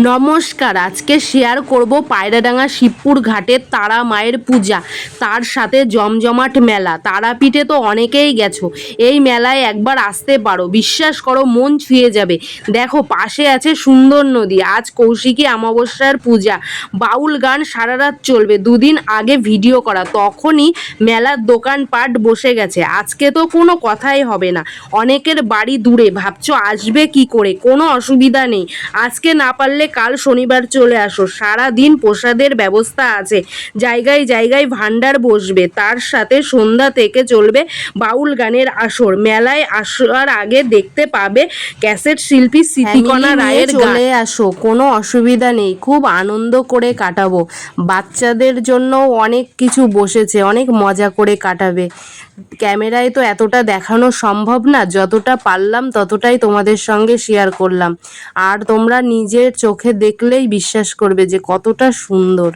নমস্কার, আজকে শেয়ার করব পায়রাডাঙ্গা শিবপুর ঘাটের তারা মায়ের পূজা, তার সাথে জমজমাট মেলা। তারাপীঠে তো অনেকেই গেছো, এই মেলায় একবার আসতে পারো, বিশ্বাস করো মন ছুঁয়ে যাবে। দেখো পাশে আছে সুন্দর নদী। আজ কৌশিকী অমাবস্যার পূজা, বাউল গান সারা রাত চলবে। দুদিন আগে ভিডিও করা, তখনই মেলার দোকানপাট বসে গেছে। আজকে তো কোনো কথাই হবে না। অনেকের বাড়ি দূরে, ভাবছো আসবে কি করে, কোনো অসুবিধা নেই। আজকে না পারলে কাল শনিবার চলে আসো। সারা দিন প্রসাদের ব্যবস্থা আছে, জায়গায় জায়গায় ভান্ডার বসবে, তার সাথে সন্ধ্যা থেকে চলবে বাউল গানের আসর। মেলায় আসার আগে দেখতে পাবে ক্যাসেট শিল্পী স্মৃতিকণা রায়ের গান। চলে আসো, কোনো অসুবিধা নেই, খুব আনন্দ করে কাটাবো। বাচ্চাদের জন্য অনেক কিছু বসেছে, অনেক মজা করে কাটাবে। ক্যামেরায় তো এতটা দেখানো সম্ভব না, যতটা পারলাম ততটাই তোমাদের সঙ্গে শেয়ার করলাম। আর তোমরা নিজের চোখে দেখলেই বিশ্বাস করবে যে কতটা সুন্দর।